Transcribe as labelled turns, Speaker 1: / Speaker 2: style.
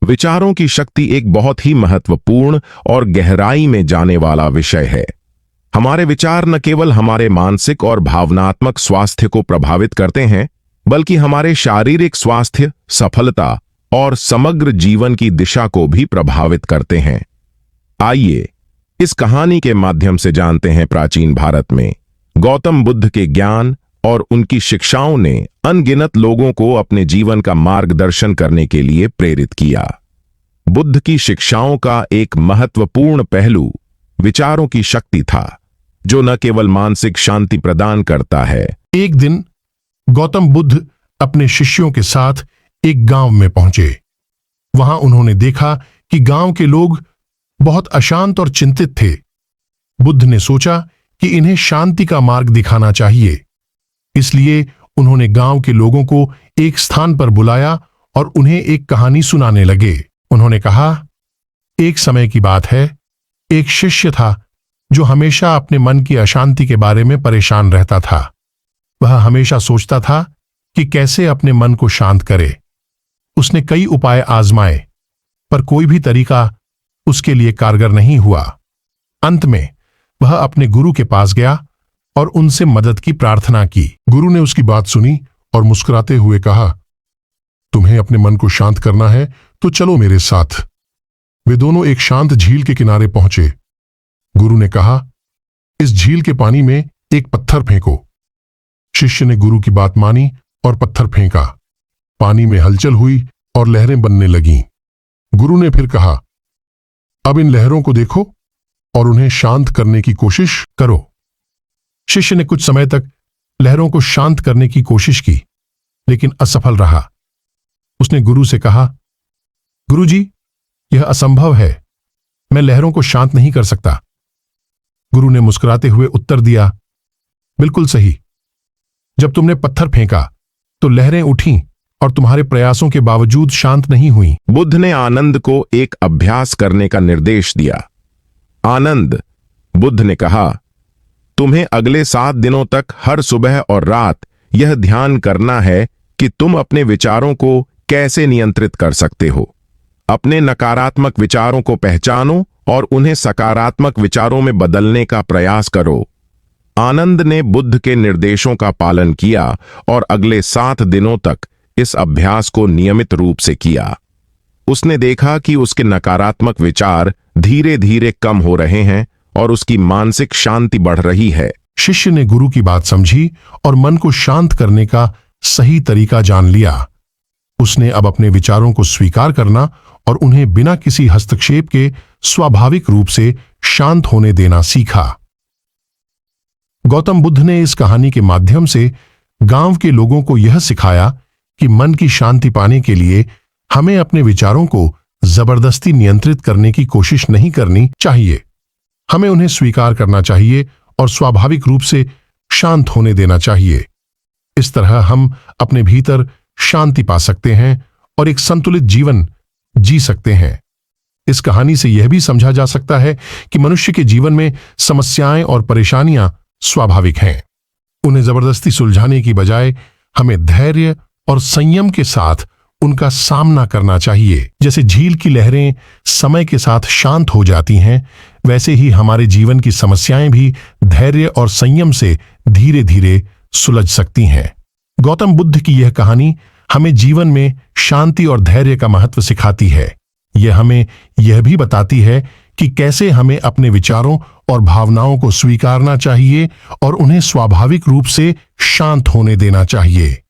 Speaker 1: विचारों की शक्ति एक बहुत ही महत्वपूर्ण और गहराई में जाने वाला विषय है। हमारे विचार न केवल हमारे मानसिक और भावनात्मक स्वास्थ्य को प्रभावित करते हैं, बल्कि हमारे शारीरिक स्वास्थ्य, सफलता और समग्र जीवन की दिशा को भी प्रभावित करते हैं। आइए इस कहानी के माध्यम से जानते हैं प्राचीन भारत में गौतम बुद्ध के ज्ञान और उनकी शिक्षाओं ने अनगिनत लोगों को अपने जीवन का मार्गदर्शन करने के लिए प्रेरित किया। बुद्ध की शिक्षाओं का एक महत्वपूर्ण पहलू विचारों की शक्ति था, जो न केवल मानसिक शांति प्रदान करता है।
Speaker 2: एक दिन गौतम बुद्ध अपने शिष्यों के साथ एक गांव में पहुंचे। वहां उन्होंने देखा कि गांव के लोग बहुत अशांत और चिंतित थे। बुद्ध ने सोचा कि इन्हें शांति का मार्ग दिखाना चाहिए। इसलिए उन्होंने गांव के लोगों को एक स्थान पर बुलाया और उन्हें एक कहानी सुनाने लगे। उन्होंने कहा, एक समय की बात है, एक शिष्य था जो हमेशा अपने मन की अशांति के बारे में परेशान रहता था। वह हमेशा सोचता था कि कैसे अपने मन को शांत करे। उसने कई उपाय आजमाए, पर कोई भी तरीका उसके लिए कारगर नहीं हुआ। अंत में वह अपने गुरु के पास गया और उनसे मदद की प्रार्थना की। गुरु ने उसकी बात सुनी और मुस्कुराते हुए कहा, तुम्हें अपने मन को शांत करना है तो चलो मेरे साथ। वे दोनों एक शांत झील के किनारे पहुंचे। गुरु ने कहा, इस झील के पानी में एक पत्थर फेंको। शिष्य ने गुरु की बात मानी और पत्थर फेंका। पानी में हलचल हुई और लहरें बनने लगीं। गुरु ने फिर कहा, अब इन लहरों को देखो और उन्हें शांत करने की कोशिश करो। शिष्य ने कुछ समय तक लहरों को शांत करने की कोशिश की, लेकिन असफल रहा। उसने गुरु से कहा, गुरुजी, यह असंभव है, मैं लहरों को शांत नहीं कर सकता। गुरु ने मुस्कुराते हुए उत्तर दिया, बिल्कुल सही। जब तुमने पत्थर फेंका तो लहरें उठीं और तुम्हारे प्रयासों के बावजूद शांत नहीं हुई।
Speaker 1: बुद्ध ने आनंद को एक अभ्यास करने का निर्देश दिया। आनंद, बुद्ध ने कहा, तुम्हें अगले 7 दिनों तक हर सुबह और रात यह ध्यान करना है कि तुम अपने विचारों को कैसे नियंत्रित कर सकते हो। अपने नकारात्मक विचारों को पहचानो और उन्हें सकारात्मक विचारों में बदलने का प्रयास करो। आनंद ने बुद्ध के निर्देशों का पालन किया और अगले 7 दिनों तक इस अभ्यास को नियमित रूप से किया। उसने देखा कि उसके नकारात्मक विचार धीरे धीरे कम हो रहे हैं और उसकी मानसिक शांति बढ़ रही है।
Speaker 2: शिष्य ने गुरु की बात समझी और मन को शांत करने का सही तरीका जान लिया। उसने अब अपने विचारों को स्वीकार करना और उन्हें बिना किसी हस्तक्षेप के स्वाभाविक रूप से शांत होने देना सीखा। गौतम बुद्ध ने इस कहानी के माध्यम से गांव के लोगों को यह सिखाया कि मन की शांति पाने के लिए हमें अपने विचारों को जबरदस्ती नियंत्रित करने की कोशिश नहीं करनी चाहिए। हमें उन्हें स्वीकार करना चाहिए और स्वाभाविक रूप से शांत होने देना चाहिए। इस तरह हम अपने भीतर शांति पा सकते हैं और एक संतुलित जीवन जी सकते हैं। इस कहानी से यह भी समझा जा सकता है कि मनुष्य के जीवन में समस्याएं और परेशानियां स्वाभाविक हैं। उन्हें जबरदस्ती सुलझाने की बजाय हमें धैर्य और संयम के साथ उनका सामना करना चाहिए। जैसे झील की लहरें समय के साथ शांत हो जाती हैं, वैसे ही हमारे जीवन की समस्याएं भी धैर्य और संयम से धीरे धीरे सुलझ सकती हैं। गौतम बुद्ध की यह कहानी हमें जीवन में शांति और धैर्य का महत्व सिखाती है। यह हमें यह भी बताती है कि कैसे हमें अपने विचारों और भावनाओं को स्वीकारना चाहिए और उन्हें स्वाभाविक रूप से शांत होने देना चाहिए।